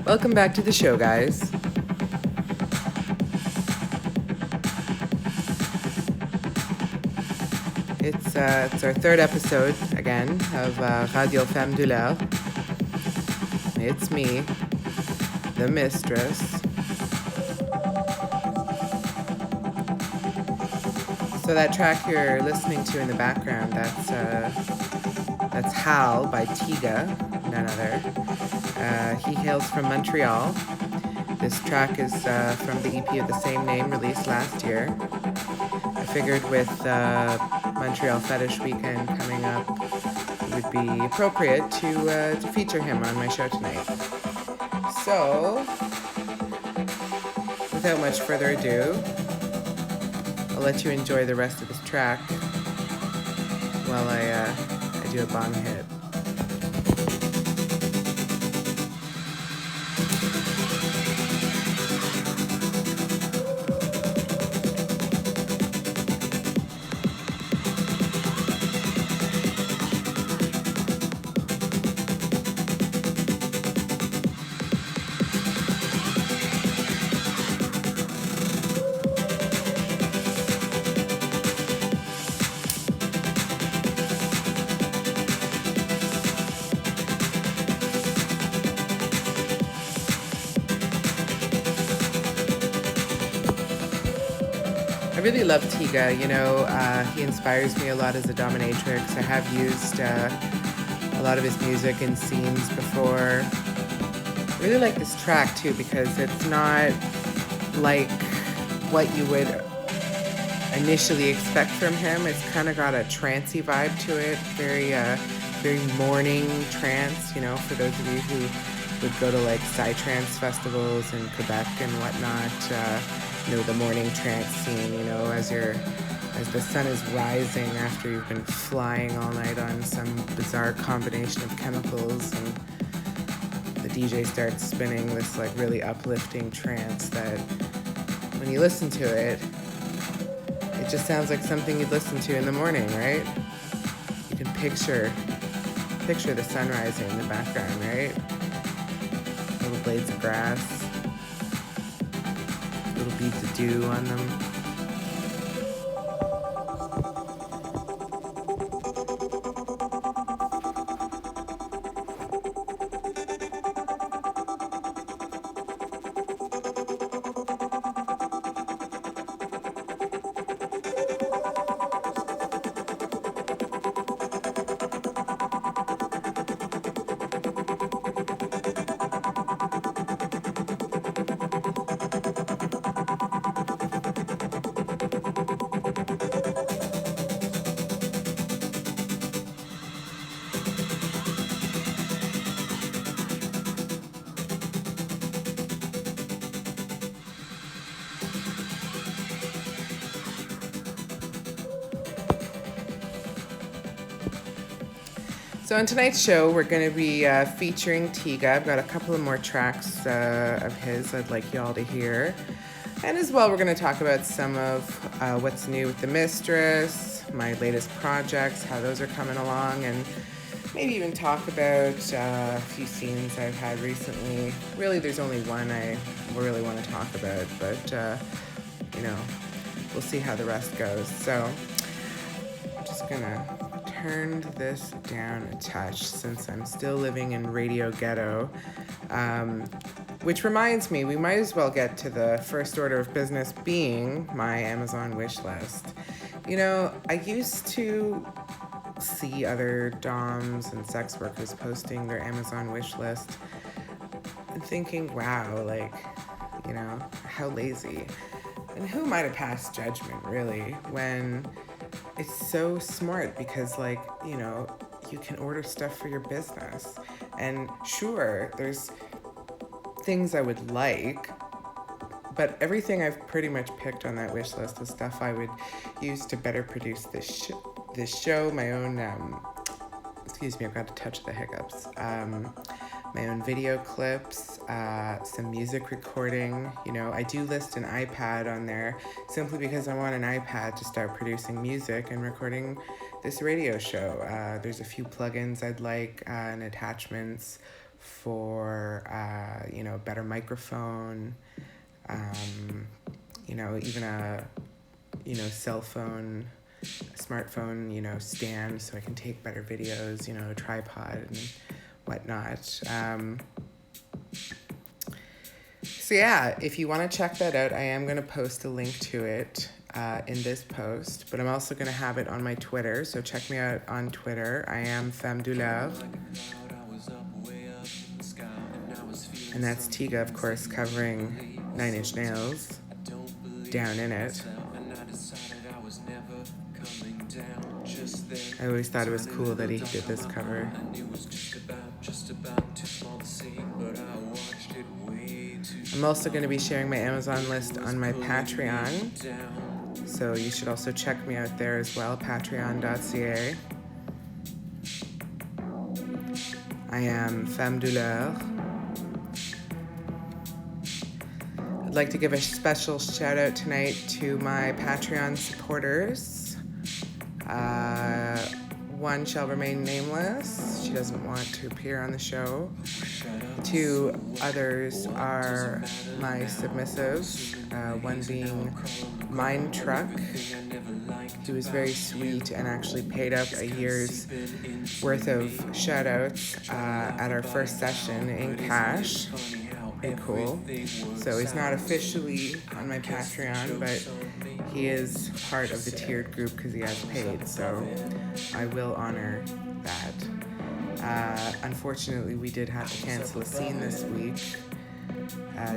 Welcome back to the show, guys. It's our third episode, again, of Radio Femme Douleur. It's me, the Mistress. So that track you're listening to in the background, that's Hal by Tiga, none other. He hails from Montreal. This track is from the EP of the same name released last year. I figured with Montreal Fetish Weekend coming up, it would be appropriate to feature him on my show tonight. So, without much further ado, I'll let you enjoy the rest of this track while I do a bong hit. I really love Tiga. He inspires me a lot as a dominatrix. I have used a lot of his music in scenes before. I really like this track too because it's not like what you would initially expect from him. It's kind of got a trancey vibe to it, very morning trance. For those of you who would go to like psytrance festivals in Quebec and whatnot. The morning trance scene, as the sun is rising after you've been flying all night on some bizarre combination of chemicals, and the DJ starts spinning this like really uplifting trance that when you listen to it, it just sounds like something you'd listen to in the morning, right? You can picture the sun rising in the background, right? Little blades of grass, little beads of dew on them. So on tonight's show, we're going to be featuring Tiga. I've got a couple of more tracks of his I'd like you all to hear. And as well, we're going to talk about some of what's new with the Mistress, my latest projects, how those are coming along, and maybe even talk about a few scenes I've had recently. Really, there's only one I really want to talk about, but, we'll see how the rest goes. So I'm just going to turn this down a touch since I'm still living in Radio Ghetto. Which reminds me, we might as well get to the first order of business being my Amazon wish list. I used to see other doms and sex workers posting their Amazon wish list and thinking, wow, how lazy. And who might have passed judgment, really, when it's so smart because, you can order stuff for your business. And sure, there's things I would like, but everything I've pretty much picked on that wish list is stuff I would use to better produce this show, my own, excuse me, I've got a touch of the hiccups, my own video clips, some music recording. I do list an iPad on there simply because I want an iPad to start producing music and recording this radio show. There's a few plugins I'd like and attachments for, better microphone, even a, cell phone, smartphone, stand so I can take better videos, a tripod and whatnot. So yeah, if you want to check that out, I am going to post a link to it in this post, but I'm also going to have it on my Twitter, so check me out on Twitter. I am Femme Douleur. And that's Tiga, of course, covering Nine Inch Nails, Down in It. I always thought it was cool that he did this cover. I'm also going to be sharing my Amazon list on my Patreon, so you should also check me out there as well, patreon.ca. I am Femme Douleur. I'd like to give a special shout out tonight to my Patreon supporters. One shall remain nameless. She doesn't want to appear on the show. Two others are my submissives, one being Mind Truck, who was very sweet and actually paid up a year's worth of shout-outs at our first session in cash. Pretty cool. So he's not officially on my Patreon, but he is part of the tiered group because he has paid, so I will honor that. Unfortunately, we did have to cancel a scene this week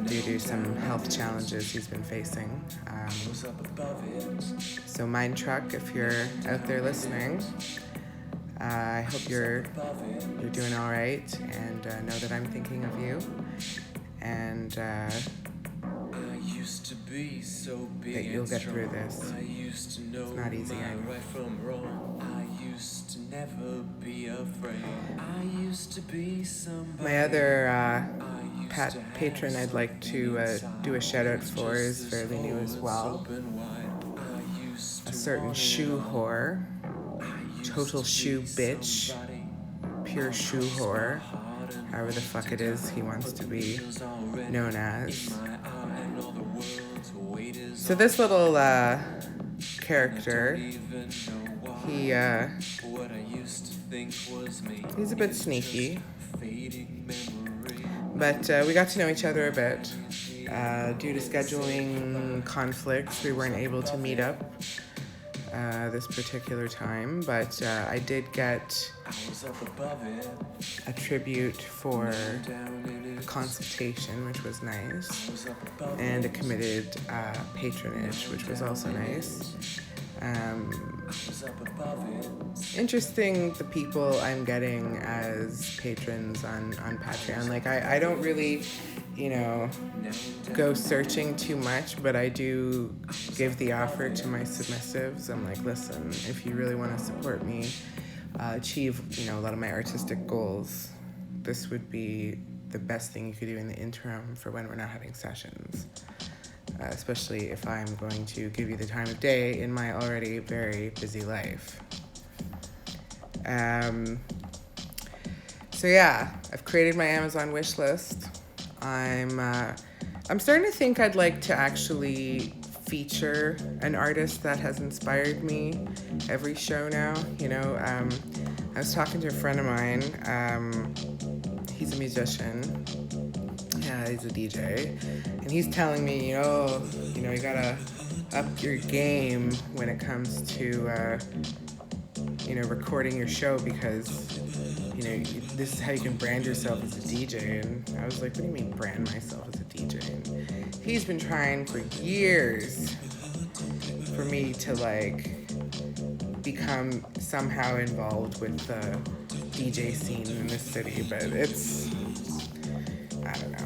due to some health challenges he's been facing. So Mind Truck, if you're out there listening, I hope you're doing all right, and know that I'm thinking of you, and that you'll get through this. It's not easy, I know. My other patron I'd like to do a shout out for is fairly new as well. A certain shoe whore, total shoe bitch, pure shoe whore, however the fuck it is he wants to be known as. So this little character, he's a bit sneaky, but we got to know each other a bit. Due to scheduling conflicts, we weren't able to meet up this particular time, but I did get a tribute for a consultation, which was nice, and a committed patronage, which was also nice. Interesting the people I'm getting as patrons on Patreon. Like I don't really, go searching too much, but I do give the offer to my submissives. I'm like, listen, if you really want to support me, achieve, a lot of my artistic goals, this would be the best thing you could do in the interim for when we're not having sessions. Especially if I'm going to give you the time of day in my already very busy life. So yeah, I've created my Amazon wish list. I'm starting to think I'd like to actually feature an artist that has inspired me every show now. I was talking to a friend of mine. He's a musician. Yeah, he's a DJ, and he's telling me, you gotta up your game when it comes to, recording your show, because, this is how you can brand yourself as a DJ. And I was like, what do you mean brand myself as a DJ? And he's been trying for years for me to, become somehow involved with the DJ scene in this city, but it's, I don't know.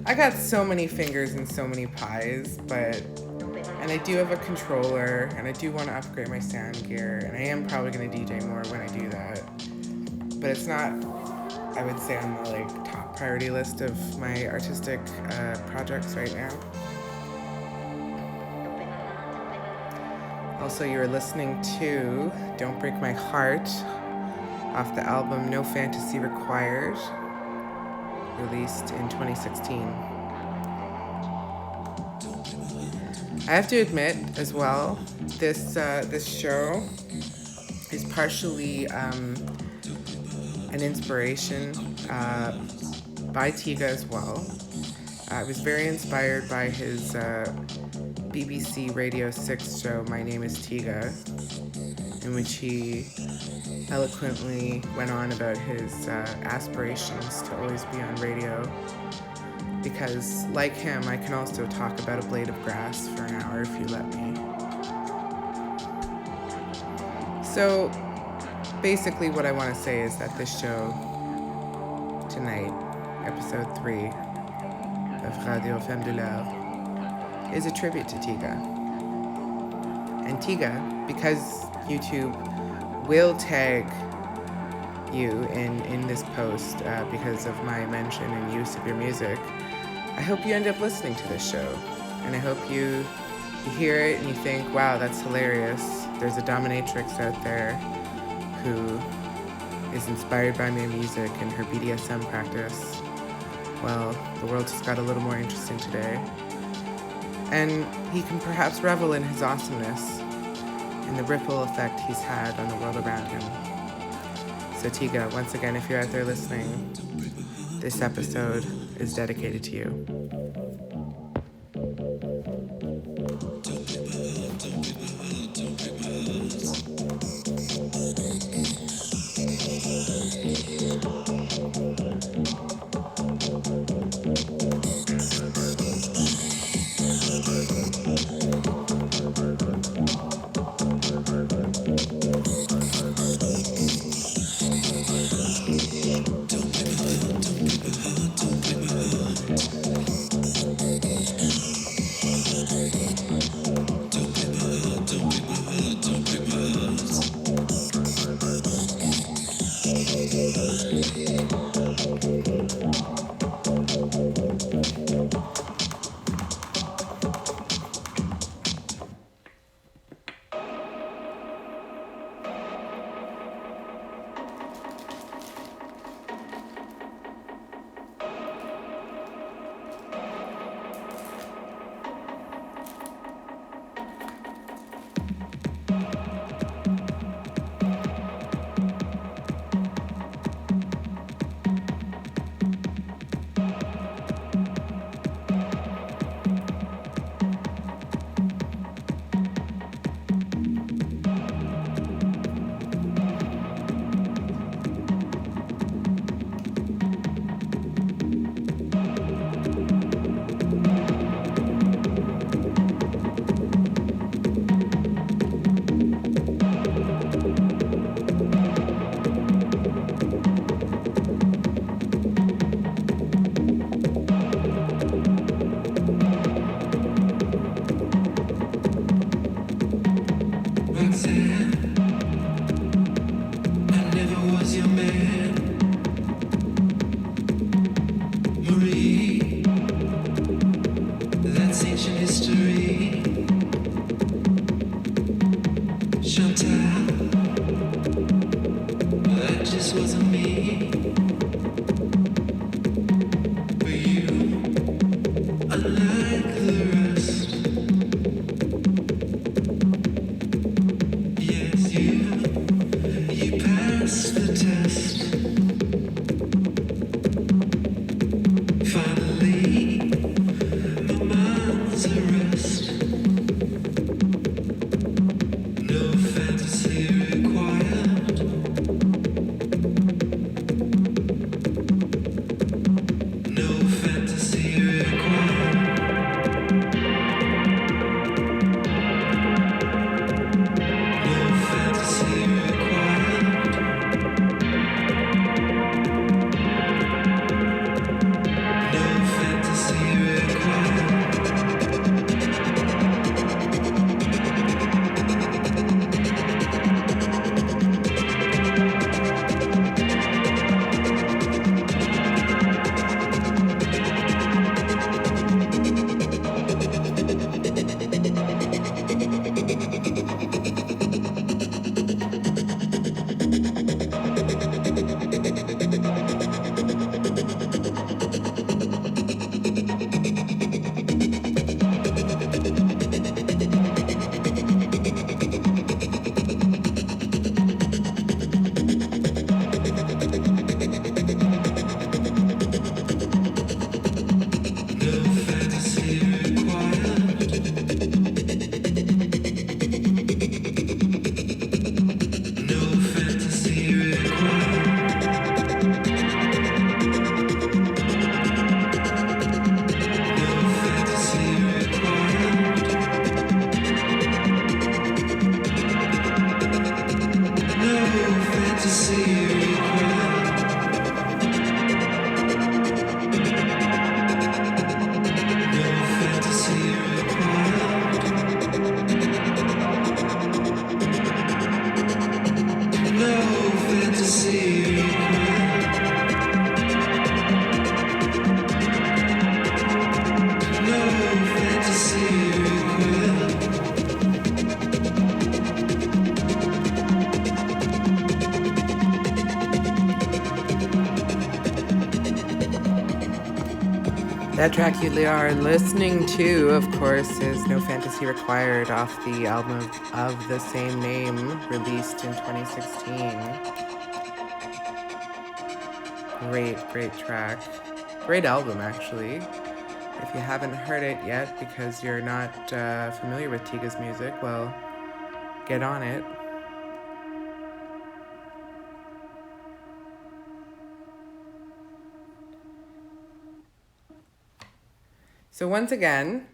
I got so many fingers and so many pies, and I do have a controller, and I do want to upgrade my sound gear, and I am probably going to DJ more when I do that. But it's not, I would say, on the top priority list of my artistic projects right now. Also, you're listening to Don't Break My Heart off the album No Fantasy Required, released in 2016. I have to admit as well, this show is partially an inspiration by Tiga as well. I was very inspired by his BBC Radio 6 show, My Name is Tiga, in which he eloquently went on about his aspirations to always be on radio. Because, like him, I can also talk about a blade of grass for an hour if you let me. So, basically what I want to say is that this show tonight, episode 3 of Radio Femme Douleur, is a tribute to Tiga. And Tiga, because YouTube will tag you in this post because of my mention and use of your music, I hope you end up listening to this show. And I hope you hear it and you think, wow, that's hilarious. There's a dominatrix out there who is inspired by my music and her BDSM practice. Well, the world just got a little more interesting today. And he can perhaps revel in his awesomeness and the ripple effect he's had on the world around him. So Tiga, once again, if you're out there listening, this episode is dedicated to you. That track you are listening to, of course, is No Fantasy Required off the album of the same name, released in 2016. Great track. Great album, actually. If you haven't heard it yet because you're not familiar with Tiga's music, well, get on it. So once again,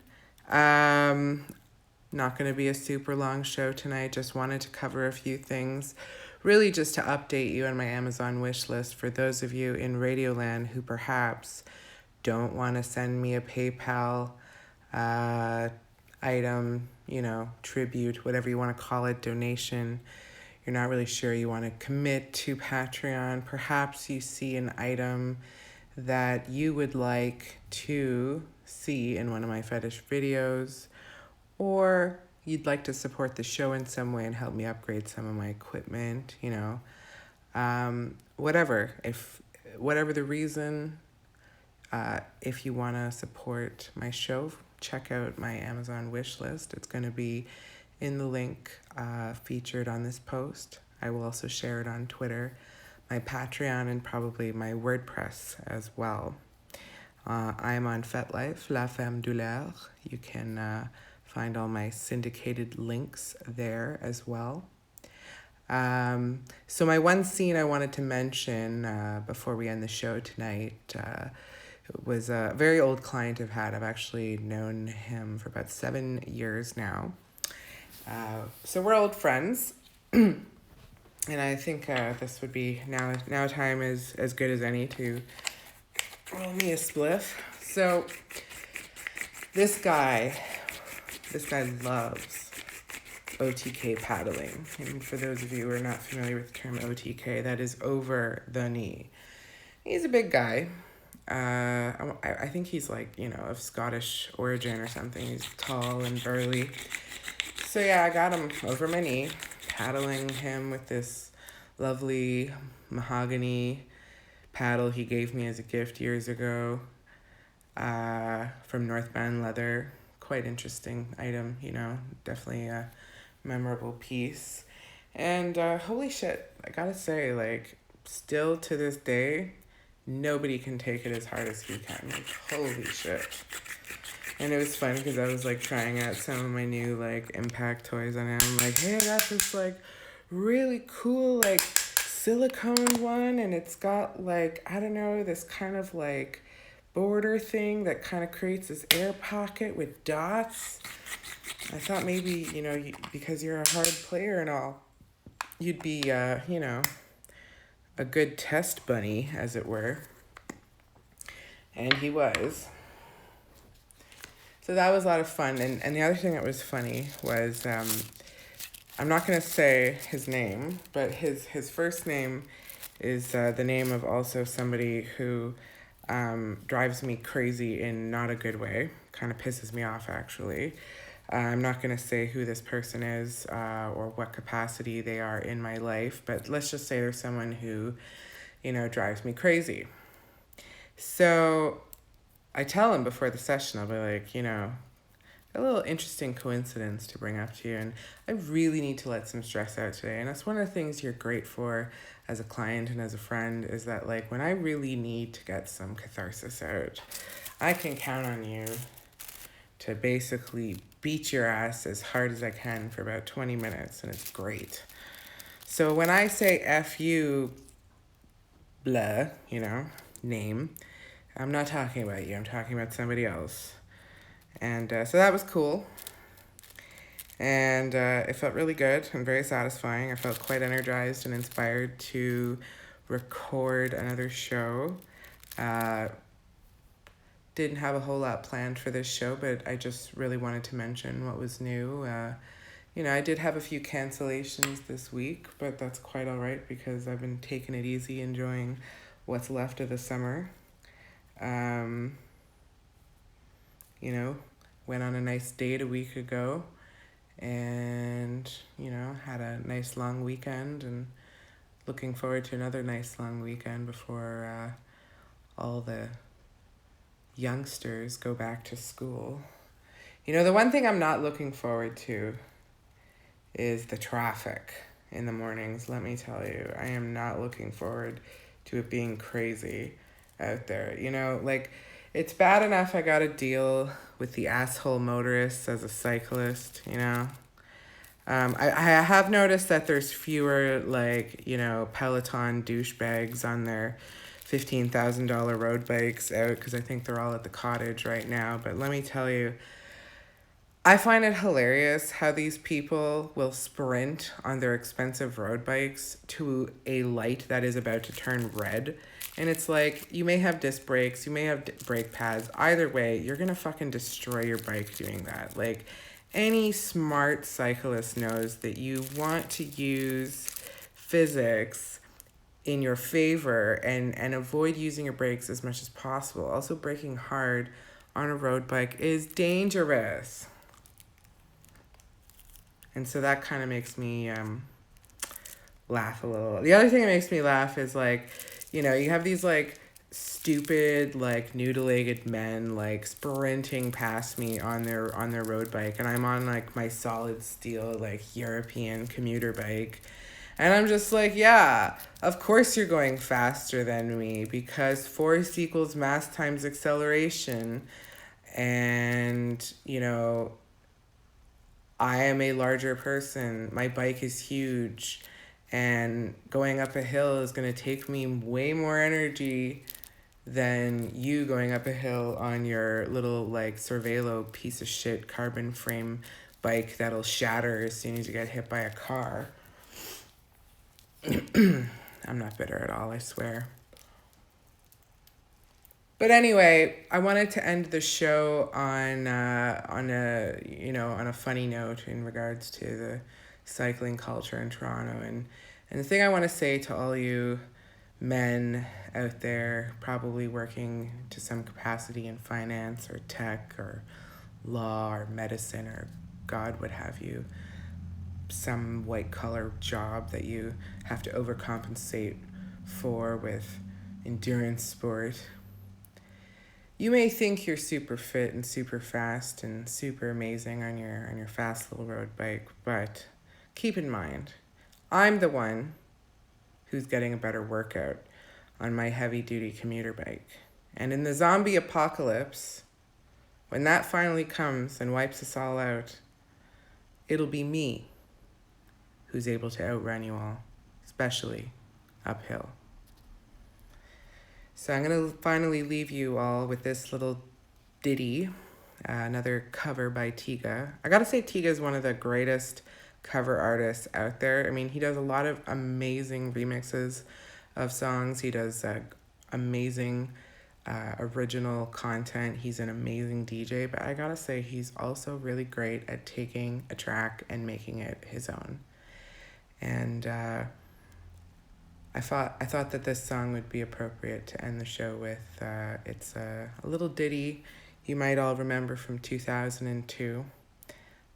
not going to be a super long show tonight. Just wanted to cover a few things. Really just to update you on my Amazon wish list for those of you in Radioland who perhaps don't want to send me a PayPal item, tribute, whatever you want to call it, donation. You're not really sure you want to commit to Patreon. Perhaps you see an item that you would like to see in one of my fetish videos, or you'd like to support the show in some way and help me upgrade some of my equipment, whatever the reason, if you want to support my show, check out my Amazon wish list. It's going to be in the link featured on this post. I will also share it on Twitter, my Patreon, and probably my WordPress as well. I'm on FetLife, La Femme Douleur. You can find all my syndicated links there as well. So my one scene I wanted to mention before we end the show tonight was a very old client I've had. I've actually known him for about 7 years now. So we're old friends. And I think this would be now time is as good as any to roll me a spliff. So this guy loves OTK paddling. And for those of you who are not familiar with the term OTK, that is over the knee. He's a big guy. I think he's of Scottish origin or something. He's tall and burly. So yeah, I got him over my knee, paddling him with this lovely mahogany paddle he gave me as a gift years ago from Northbound Leather. Quite interesting item, definitely a memorable piece. And holy shit, I gotta say, still to this day, nobody can take it as hard as he can. Holy shit. And it was fun because I was trying out some of my new impact toys on him. Hey, I got this really cool silicone one, and it's got I don't know, this kind of border thing that kind of creates this air pocket with dots. I thought maybe, because you're a hard player and all, you'd be a good test bunny, as it were. And he was. So that was a lot of fun. And the other thing that was funny was, I'm not going to say his name, but his first name is the name of also somebody who drives me crazy in not a good way. Kind of pisses me off, actually. I'm not going to say who this person is or what capacity they are in my life, but let's just say there's someone who, drives me crazy. So I tell him before the session, I'll be a little interesting coincidence to bring up to you, and I really need to let some stress out today. And that's one of the things you're great for as a client and as a friend, is that when I really need to get some catharsis out, I can count on you to basically beat your ass as hard as I can for about 20 minutes, and it's great. So when I say F you, blah, name, I'm not talking about you, I'm talking about somebody else. And so that was cool. And it felt really good and very satisfying. I felt quite energized and inspired to record another show. Didn't have a whole lot planned for this show, but I just really wanted to mention what was new. I did have a few cancellations this week, but that's quite all right because I've been taking it easy, enjoying what's left of the summer. Went on a nice date a week ago and, had a nice long weekend, and looking forward to another nice long weekend before all the youngsters go back to school. You know, the one thing I'm not looking forward to is the traffic in the mornings, let me tell you. I am not looking forward to it being crazy out there. You know, like, it's bad enough I gotta deal with the asshole motorists as a cyclist, you know? I have noticed that there's fewer, like, you know, Peloton douchebags on their $15,000 road bikes out, because I think they're all at the cottage right now. But let me tell you, I find it hilarious how these people will sprint on their expensive road bikes to a light that is about to turn red. And it's like, you may have disc brakes, you may have brake pads. Either way, you're going to fucking destroy your bike doing that. Like, any smart cyclist knows that you want to use physics in your favor and avoid using your brakes as much as possible. Also, braking hard on a road bike is dangerous. And so that kind of makes me laugh a little. The other thing that makes me laugh is, like, you know, you have these, like, stupid, like, noodle-legged men, like, sprinting past me on their road bike, and I'm on, like, my solid steel, like, European commuter bike, and I'm just like, yeah, of course you're going faster than me, because force equals mass times acceleration, and, you know, I am a larger person, my bike is huge, and going up a hill is going to take me way more energy than you going up a hill on your little, like, Cervelo piece of shit carbon frame bike that'll shatter as soon as you get hit by a car. I'm not bitter at all, I swear. But anyway, I wanted to end the show on a funny note in regards to the cycling culture in Toronto, and the thing I want to say to all you men out there probably working to some capacity in finance or tech or law or medicine or God would have you, some white collar job that you have to overcompensate for with endurance sport. You may think you're super fit and super fast and super amazing on your fast little road bike, but keep in mind, I'm the one who's getting a better workout on my heavy-duty commuter bike. And in the zombie apocalypse, when that finally comes and wipes us all out, it'll be me who's able to outrun you all, especially uphill. So I'm going to finally leave you all with this little ditty, another cover by Tiga. I gotta say, Tiga is one of the greatest cover artists out there. I mean, he does a lot of amazing remixes of songs. He does amazing original content. He's an amazing DJ, but I gotta say, he's also really great at taking a track and making it his own. And I thought that this song would be appropriate to end the show with. It's a little ditty you might all remember from 2002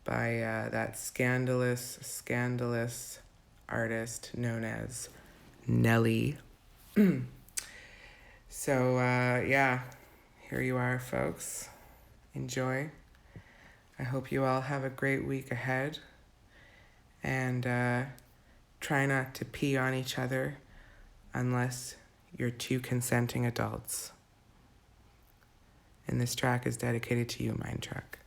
by that scandalous artist known as Nelly. So, yeah, here you are, folks. Enjoy. I hope you all have a great week ahead. And try not to pee on each other unless you're two consenting adults. And this track is dedicated to you, Mind Truck.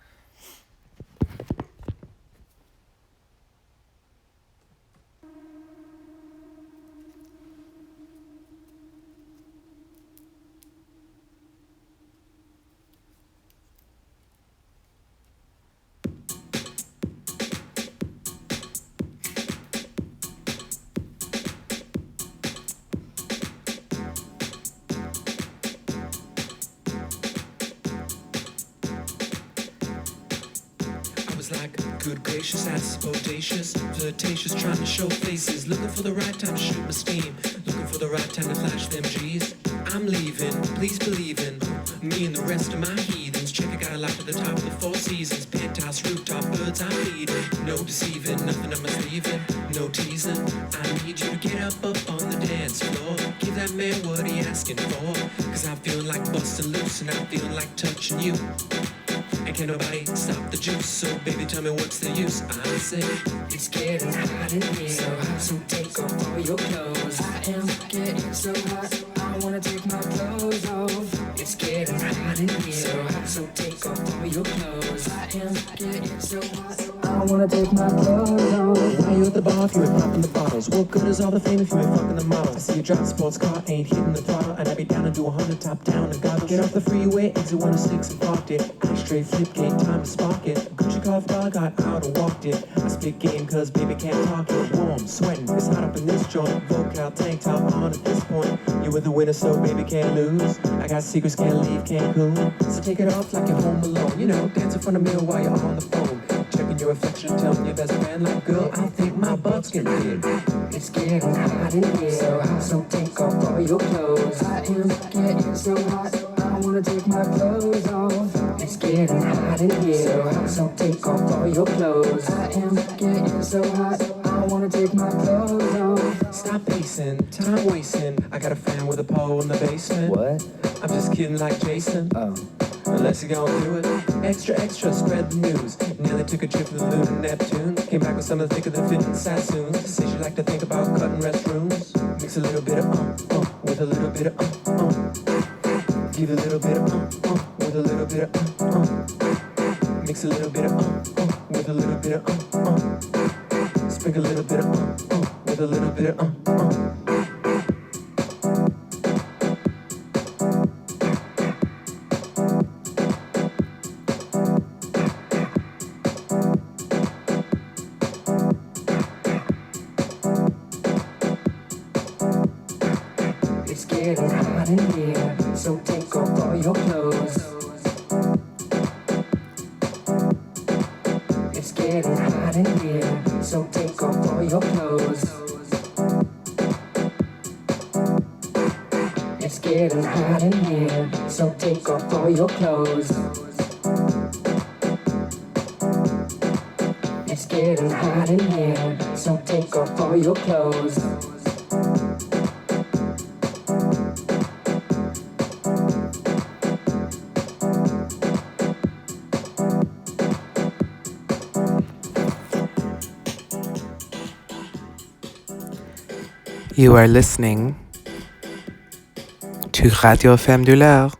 Good gracious, that's bodacious, flirtatious, trying to show faces, looking for the right time to shoot my steam, looking for the right time to flash them G's. I'm leaving, please believe in me and the rest of my heathens. Check, I got a life at the top of the Four Seasons, penthouse, rooftop, bullets I'm leading. No deceiving, nothing I'm misleading. No teasing. I need you to get up on the dance floor. Give that man what he asking for. Cause I'm feeling like busting loose and I'm feeling like touching you. And can't nobody stop the juice. So baby, tell me what's the use. I say it's getting hot in here. So hot, so take off all your clothes. I am getting so hot, I wanna take my clothes off. It's getting hot in here. So hot, so take off all your clothes. I am getting so hot, I wanna take my clothes off. Why you at the bar if you ain't popping the bottles? What good is all the fame if you ain't fucking the models? I see you drive a sports car, ain't hitting the throttle, and I be down to do 100 top down and goggles. Get off the freeway, exit 106 and parked it. I straight flip game, time to spark it. Gucci cough dog, got out and walked it. I spit game cause baby can't talk it. Warm, sweating, it's hot up in this joint. Vocal tank top on at this point. You were the winner so baby can't lose. I got secrets, can't leave, can't cool. So take it off like you're home alone. You know, dance in front of me while you're on the phone. Checking your reflection, telling your best friend like, girl, I think my butt's getting big. It's getting hot in here. So hot, so take off all your clothes. I am getting so hot, I wanna take my clothes off. It's getting hot in here. So hot, so take off all your clothes. I am getting so hot, I wanna take my clothes off. Stop pacing, time wasting. I got a fan with a pole in the basement. What? I'm just kidding like Jason. Oh. Unless you're gonna do it. Extra, extra, spread the news. Nearly took a trip to the moon and Neptune. Came back with something thicker than fitting Sassoons. Says you like to think about cutting restrooms. Mix a little bit of with a little bit of Give a little bit of with a little bit of Mix a little bit of with a little bit of Sprinkle a little bit of with a little bit of It's getting hot in here, so take off all your clothes. It's getting hot in here, so take off all your clothes. It's getting hot in here, so take off all your clothes. It's getting hot in here, so take off all your clothes. You are listening to Radio Femme Douleur.